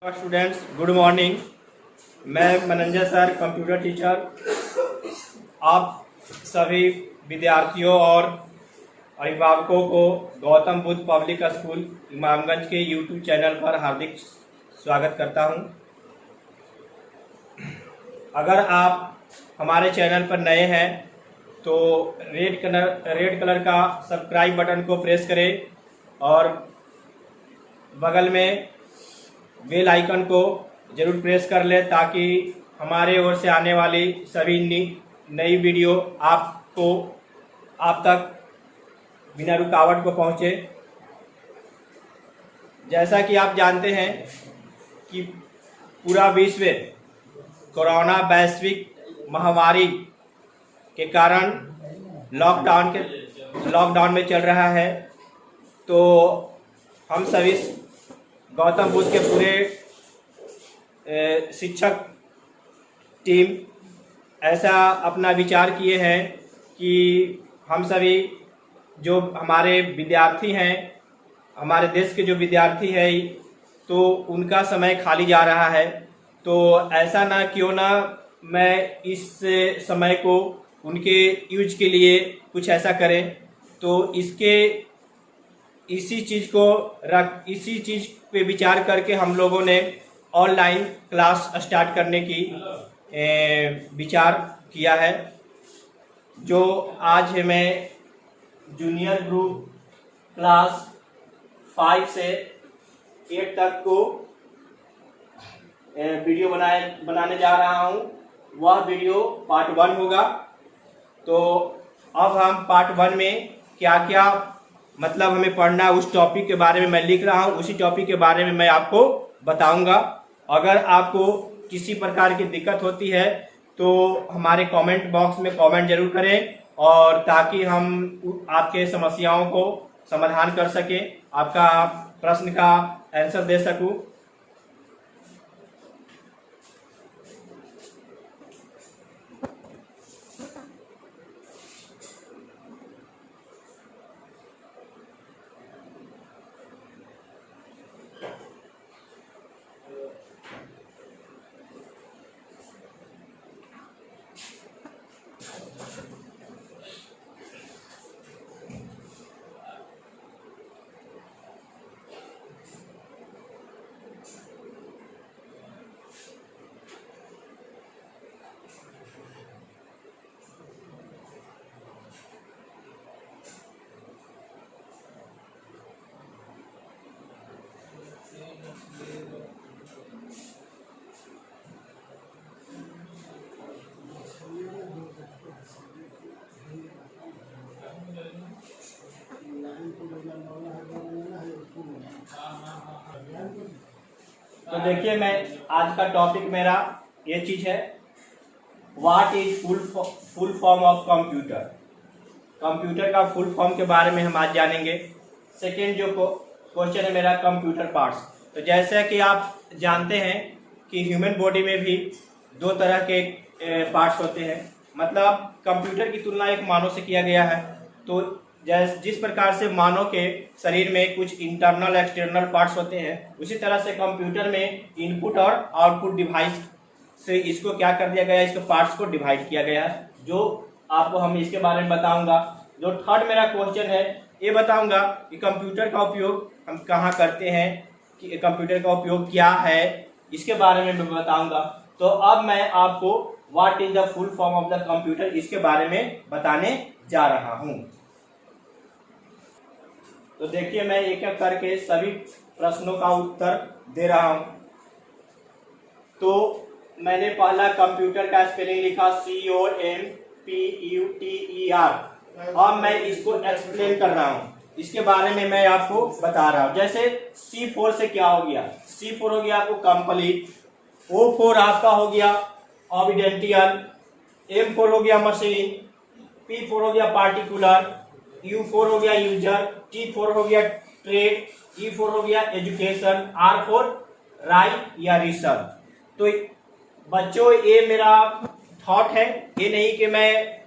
Students, good morning. मैं Mananjay sir, computer teacher, आप सभी विद्यार्थियों और अभिभावकों को गौतम बुद्ध पब्लिक स्कूल इमामगंज के यूट्यूब चैनल पर हार्दिक स्वागत करता हूं। अगर आप हमारे चैनल पर नए हैं तो रेड कलर का सब्सक्राइब बटन को प्रेस करें और बगल में बेल आइकन को जरूर प्रेस कर लें ताकि हमारे ओर से आने वाली सभी नई वीडियो आप तक बिना रुकावट को पहुंचे। जैसा कि आप जानते हैं कि पूरा विश्व कोरोना वैश्विक महामारी के कारण लॉकडाउन में चल रहा है, तो हम सभी गौतम बुद्ध के पूरे शिक्षक टीम ऐसा अपना विचार किए हैं कि हम सभी जो हमारे विद्यार्थी हैं, हमारे देश के जो विद्यार्थी हैं, तो उनका समय खाली जा रहा है, तो ऐसा ना क्यों ना मैं इस समय को उनके यूज के लिए कुछ ऐसा करें। तो इसी चीज़ पे विचार करके हम लोगों ने ऑनलाइन क्लास स्टार्ट करने की विचार किया है। जो आज मैं जूनियर ग्रुप क्लास 5 से 8 तक को वीडियो बनाने जा रहा हूँ, वह वीडियो पार्ट 1 होगा। तो अब हम पार्ट 1 में क्या क्या मतलब हमें पढ़ना, उस टॉपिक के बारे में मैं लिख रहा हूँ, उसी टॉपिक के बारे में मैं आपको बताऊंगा। अगर आपको किसी प्रकार की दिक्कत होती है तो हमारे कमेंट बॉक्स में कमेंट जरूर करें, और ताकि हम आपके समस्याओं को समाधान कर सकें, आपका प्रश्न का आंसर दे सकूं। तो देखिए, मैं आज का टॉपिक मेरा ये चीज है, what is full form of computer. Computer का फुल फॉर्म के बारे में हम आज जानेंगे। सेकेंड जो क्वेश्चन है मेरा, कंप्यूटर पार्ट्स। तो जैसे कि आप जानते हैं कि ह्यूमन बॉडी में भी 2 तरह के पार्ट्स होते हैं, मतलब कंप्यूटर की तुलना एक मानव से किया गया है। तो जिस प्रकार से मानव के शरीर में कुछ इंटरनल एक्सटर्नल पार्ट्स होते हैं, उसी तरह से कंप्यूटर में इनपुट और आउटपुट डिवाइस से इसको क्या कर दिया गया है, इसके पार्ट्स को डिवाइड किया गया है, जो आपको हम इसके बारे में बताऊंगा। जो थर्ड मेरा क्वेश्चन है, ये बताऊंगा कि कंप्यूटर का उपयोग हम कहाँ करते हैं, कि कंप्यूटर का उपयोग क्या है, इसके बारे में मैं बताऊंगा। तो अब मैं आपको what is the full form of the computer, इसके बारे में बताने जा रहा हूँ। तो देखिए, मैं एक एक करके सभी प्रश्नों का उत्तर दे रहा हूं। तो मैंने पहला कंप्यूटर का स्पेलिंग लिखा COMPUTER। अब मैं इसको एक्सप्लेन कर रहा हूं, इसके बारे में मैं आपको बता रहा हूं। जैसे C4 से क्या हो गया, C4 हो गया आपको कंप्लीट, O4 आपका हो गया ऑबिडेंटियल, M4 हो गया मशीन, P4 हो गया पार्टिकुलर, U4 हो गया यूजर, T4 हो गया ट्रेड, E4 हो गया एजुकेशन, R4 राइट या रिसर्च। तो बच्चों, ये मेरा थॉट है, ये नहीं कि मैं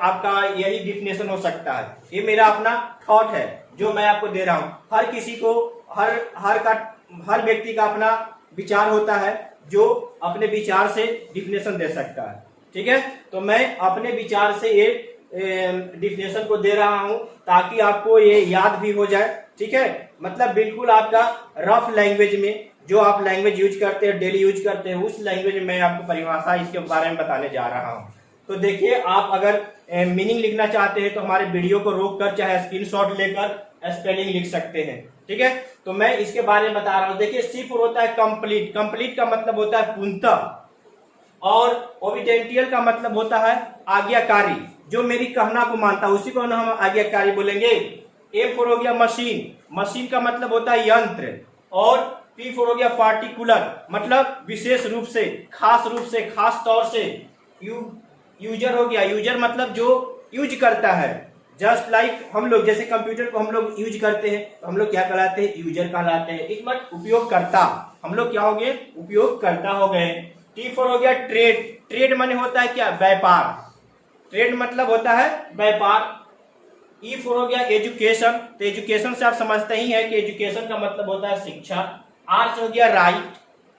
आपका यही डिफिनेशन हो सकता है, ये मेरा अपना थॉट है जो मैं आपको दे रहा हूं। हर किसी को हर व्यक्ति का अपना विचार होता है जो अपने विचार से डिफिनेशन दे सकता है। ठीक है, तो मैं अपने विचार से ये डिफिनेशन को दे रहा हूं ताकि आपको ये याद भी हो जाए। ठीक है, मतलब बिल्कुल आपका रफ लैंग्वेज में, जो आप लैंग्वेज यूज करते हैं, डेली यूज करते हैं, उस लैंग्वेज में मैं आपको परिभाषा इसके बारे में बताने जा रहा हूं। तो देखिए, आप अगर मीनिंग लिखना चाहते हैं तो हमारे वीडियो को रोक कर चाहे स्क्रीनशॉट लेकर स्पेलिंग लिख सकते हैं। ठीक है, तो मैं इसके बारे में बता रहा हूं। देखिए, सी फॉर होता है कंप्लीट। कंप्लीट का मतलब होता है पूर्णतः, और ओबिडेंटियल का मतलब होता है आज्ञाकारी, जो मेरी कहना को मानता है उसी को हम आज्ञाकारी बोलेंगे। ए फॉर हो गया मशीन। मशीन का मतलब होता है यंत्र। और पी फॉर हो गया पार्टिकुलर, मतलब विशेष रूप से, खास रूप से, खास तौर से। यूजर हो गया, यूजर मतलब जो यूज करता है। जस्ट लाइक हम लोग जैसे कंप्यूटर को हम लोग यूज करते हैं तो हम लोग क्या कहलाते हैं, यूजर कहलाते हैं। एक बार उपयोगकर्ता, हम लोग क्या हो गए, उपयोगकर्ता हो गए। टी फॉर हो गया ट्रेड। ट्रेड माने होता है क्या, व्यापार। ट्रेड मतलब होता है व्यापार। ई फॉर हो गया एजुकेशन। तो एजुकेशन से आप समझते ही है कि एजुकेशन का मतलब होता है शिक्षा। आर से हो गया राइट।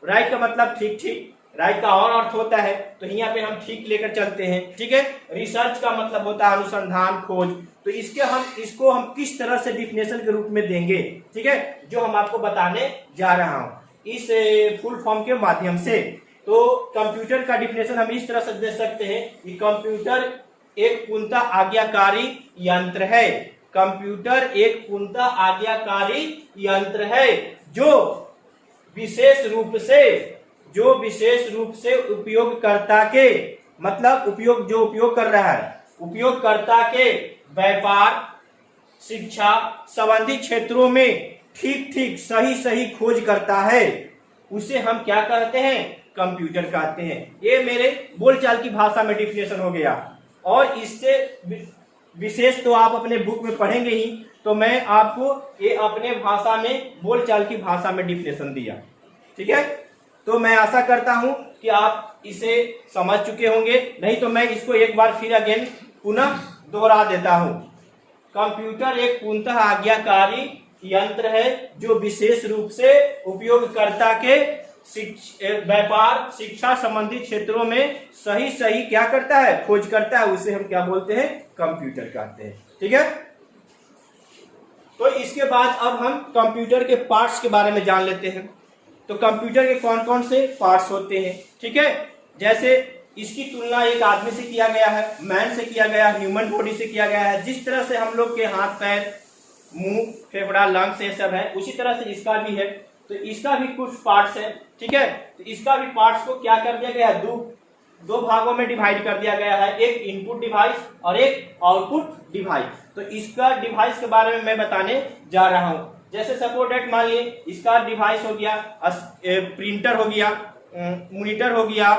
राइट का मतलब ठीक ठीक, राइट का और अर्थ होता है, तो यहाँ पे हम ठीक लेकर चलते हैं। ठीक है, रिसर्च का मतलब होता है अनुसंधान, खोज। तो इसको हम किस तरह से डिफिनेशन के रूप में देंगे, ठीक है, जो हम आपको बताने जा रहा हूं इस फुल फॉर्म के माध्यम से। तो कंप्यूटर का डिफिनेशन हम इस तरह से दे सकते हैं कि कंप्यूटर एक पूर्णतः आज्ञाकारी यंत्र है। कंप्यूटर एक पूर्णतः आज्ञाकारी यंत्र है जो विशेष रूप से उपयोगकर्ता के, मतलब उपयोग कर रहा है, उपयोगकर्ता के व्यापार, शिक्षा संबंधी क्षेत्रों में ठीक ठीक सही सही खोज करता है, उसे हम क्या कहते हैं, कंप्यूटर कहते हैं। ये मेरे बोलचाल की भाषा में डिफिनेशन हो गया। और इससे विशेष तो आप अपने बुक में पढ़ेंगे ही, तो मैं आपको ये अपने भाषा में, बोलचाल की भाषा में डिफिनेशन दिया। ठीक है, तो मैं आशा करता हूं कि आप इसे समझ चुके होंगे। नहीं तो मैं इसको एक बार फिर अगेन पुनः दोहरा देता हूं। कंप्यूटर एक पूर्णतः आज्ञाकारी यंत्र है जो विशेष रूप से उपयोगकर्ता के व्यापार, शिक्षा संबंधी क्षेत्रों में सही सही क्या करता है, खोज करता है, उसे हम क्या बोलते हैं, कंप्यूटर कहते हैं। ठीक है, तो इसके बाद अब हम कंप्यूटर के पार्ट्स के बारे में जान लेते हैं। तो कंप्यूटर के कौन कौन से पार्ट्स होते हैं। ठीक है, जैसे इसकी तुलना एक आदमी से किया गया है, मैन से किया गया है, ह्यूमन बॉडी से किया गया है। जिस तरह से हम लोग के हाथ पैर, मुंह, फेफड़ा, लंग्स ये सब है, उसी तरह से इसका भी है। तो इसका भी कुछ पार्ट्स है। ठीक है, तो इसका भी पार्ट्स को क्या कर दिया गया है, दो भागों में डिवाइड कर दिया गया है, एक इनपुट डिवाइस और एक आउटपुट डिवाइस। तो इसका डिवाइस के बारे में मैं बताने जा रहा हूं। जैसे सपोज दैट मान लीजिए इसका डिवाइस हो गया प्रिंटर हो गया, मॉनिटर हो गया,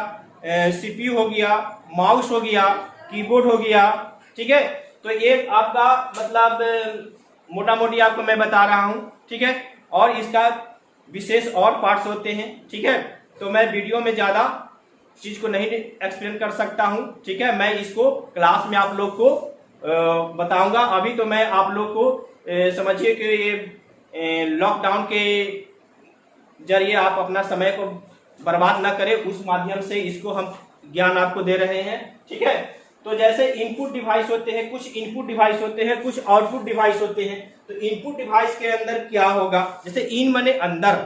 सीपीयू हो गया, माउस हो गया, कीबोर्ड हो गया। ठीक है, तो ये आपका मतलब मोटा मोटी आपको मैं बता रहा हूं। ठीक है, और इसका विशेष और पार्ट्स होते हैं। ठीक है, तो मैं वीडियो में ज्यादा चीज को नहीं एक्सप्लेन कर सकता हूं। ठीक है, मैं इसको क्लास में आप लोग को बताऊंगा। अभी तो मैं आप लोग को समझिए कि ये लॉकडाउन के जरिए आप अपना समय को बर्बाद ना करें, उस माध्यम से इसको हम ज्ञान आपको दे रहे हैं। ठीक है, तो जैसे इनपुट डिवाइस होते हैं, कुछ इनपुट डिवाइस होते हैं, कुछ आउटपुट डिवाइस होते हैं। तो इनपुट डिवाइस के अंदर क्या होगा, जैसे इन माने अंदर,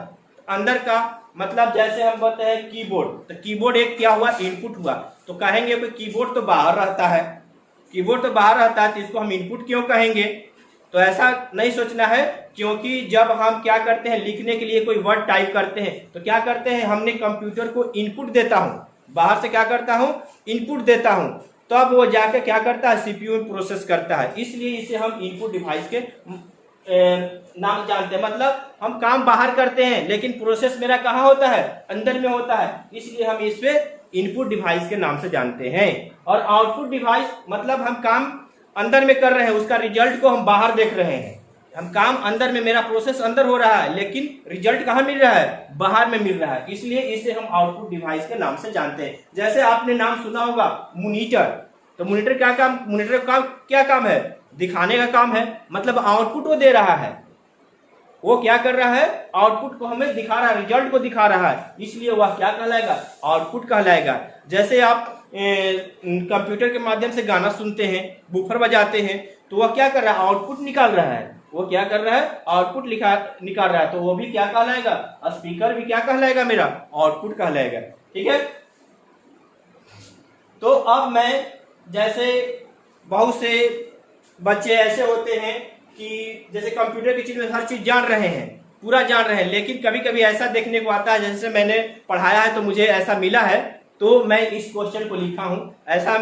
अंदर का मतलब जैसे हम बोलते हैं कीबोर्ड, तो कीबोर्ड एक क्या हुआ, इनपुट हुआ। तो कहेंगे कि कीबोर्ड तो बाहर रहता है, कीबोर्ड तो बाहर रहता है, तो इसको हम इनपुट क्यों कहेंगे। तो ऐसा नहीं सोचना है, क्योंकि जब हम क्या करते हैं, लिखने के लिए कोई वर्ड टाइप करते हैं तो क्या करते हैं, हमने कंप्यूटर को इनपुट देता हूं, बाहर से क्या करता हूं, इनपुट देता हूं, तब वो जाकर क्या करता है, सीपीयू में प्रोसेस करता है। इसलिए इसे हम इनपुट डिवाइस के नाम जानते हैं। मतलब हम काम बाहर करते हैं लेकिन प्रोसेस मेरा कहाँ होता है, अंदर में होता है, इसलिए हम इसे इनपुट डिवाइस के नाम से जानते हैं। और आउटपुट डिवाइस मतलब हम काम अंदर में कर रहे हैं, उसका रिजल्ट को हम बाहर देख रहे हैं। हम काम अंदर में, मेरा प्रोसेस अंदर हो रहा है लेकिन रिजल्ट कहाँ मिल रहा है, बाहर में मिल रहा है, इसलिए इसे हम आउटपुट डिवाइस के नाम से जानते हैं। जैसे आपने नाम सुना होगा मॉनिटर, तो मॉनिटर क्या काम, मॉनिटर का क्या काम है, दिखाने का काम है, मतलब आउटपुट वो दे रहा है, वो क्या कर रहा है, आउटपुट को हमें दिखा रहा है, रिजल्ट को दिखा रहा है, इसलिए वह क्या कहलाएगा, आउटपुट कहलाएगा। जैसे आप कंप्यूटर के माध्यम से गाना सुनते हैं, बूफर बजाते हैं, तो वह क्या कर रहा है, आउटपुट निकाल रहा है, वो क्या कर रहा है, आउटपुट निकाल रहा है, तो वो भी क्या कहलाएगा, स्पीकर भी क्या कहलाएगा, मेरा आउटपुट कहलाएगा। ठीक है। तो अब मैं, जैसे बहुत से बच्चे ऐसे होते हैं कि जैसे कंप्यूटर की चीज में हर चीज जान रहे हैं, पूरा जान रहे हैं, लेकिन कभी कभी ऐसा देखने को आता है, जैसे मैंने पढ़ाया है तो मुझे ऐसा मिला है, तो मैं इस क्वेश्चन को लिखा हूं, ऐसा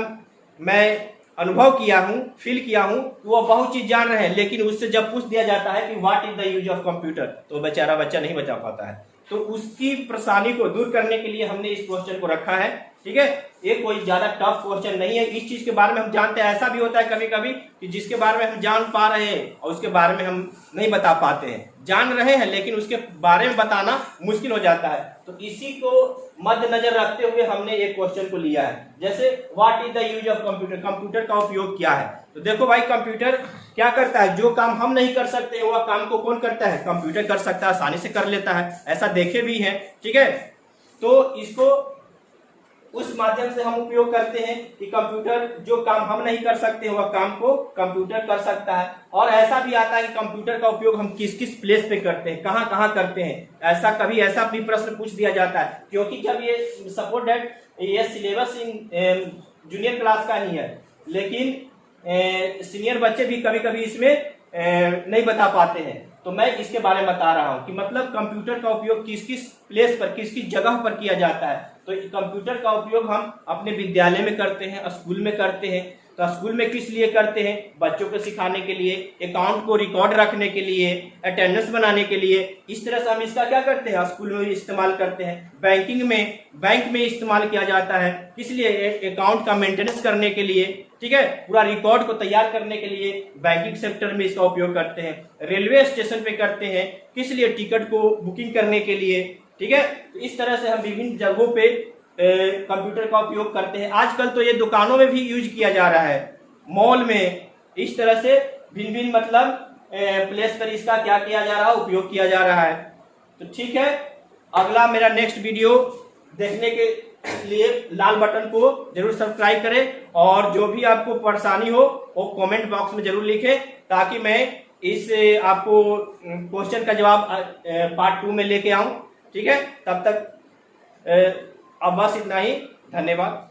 मैं अनुभव किया हूं, फील किया हूं, वो बहुत चीज जान रहे हैं, लेकिन उससे जब पूछ दिया जाता है कि what is the use of computer, तो बेचारा बच्चा नहीं बता पाता है। तो उसकी परेशानी को दूर करने के लिए हमने इस क्वेश्चन को रखा है। ठीक है। ये कोई ज्यादा टफ क्वेश्चन नहीं है, इस चीज के बारे में हम जानते हैं। ऐसा भी होता है कभी कभी कि जिसके बारे में हम जान पा रहे हैं और उसके बारे में हम नहीं बता पाते हैं, जान रहे हैं लेकिन उसके बारे में बताना मुश्किल हो जाता है। तो इसी को मद्देनजर रखते हुए हमने एक क्वेश्चन को लिया है। जैसे what is the use of computer, computer का उपयोग क्या है। तो देखो भाई, कंप्यूटर क्या करता है, जो काम हम नहीं कर सकते वह काम को कौन करता है, कंप्यूटर कर सकता है, आसानी से कर लेता है, ऐसा देखे भी हैं। ठीक है। तो इसको उस माध्यम से हम उपयोग करते हैं कि कंप्यूटर जो काम हम नहीं कर सकते वह काम को कंप्यूटर कर सकता है। और ऐसा भी आता है कि कंप्यूटर का उपयोग हम किस किस प्लेस पे करते हैं, कहाँ कहाँ करते हैं, ऐसा कभी ऐसा भी प्रश्न पूछ दिया जाता है। क्योंकि जब ये सपोर्ट दैट ये सिलेबस जूनियर क्लास का ही है, लेकिन सीनियर बच्चे भी कभी कभी इसमें नहीं बता पाते हैं, तो मैं इसके बारे में बता रहा हूं कि मतलब कंप्यूटर का उपयोग किस किस प्लेस पर, किस किस जगह पर किया जाता है। तो कंप्यूटर का उपयोग हम अपने विद्यालय में करते हैं, स्कूल में करते हैं। तो स्कूल में किस लिए करते हैं, बच्चों को सिखाने के लिए, अकाउंट को रिकॉर्ड रखने के लिए, अटेंडेंस बनाने के लिए, इस तरह से हम इसका क्या करते हैं, स्कूल में इस्तेमाल करते हैं। बैंकिंग में, बैंक में इस्तेमाल किया जाता है, किस लिए, अकाउंट का मेंटेनेंस करने के लिए। ठीक है। पूरा रिकॉर्ड को तैयार करने के लिए बैंकिंग सेक्टर में इसका उपयोग करते हैं। रेलवे स्टेशन पे करते हैं, किस लिए, टिकट को बुकिंग करने के लिए। ठीक है। तो इस तरह से हम विभिन्न जगहों पे कंप्यूटर का उपयोग करते हैं। आजकल तो ये दुकानों में भी यूज किया जा रहा है, मॉल में, इस तरह से भिन्न भिन्न मतलब प्लेस पर इसका क्या किया जा रहा है, उपयोग किया जा रहा है। तो ठीक है, अगला मेरा नेक्स्ट वीडियो देखने के लिए लाल बटन को जरूर सब्सक्राइब करें, और जो भी आपको परेशानी हो वो कमेंट बॉक्स में जरूर लिखें, ताकि मैं इस आपको क्वेश्चन का जवाब पार्ट 2 में लेके आऊं। ठीक है। तब तक अब बस इतना ही। धन्यवाद।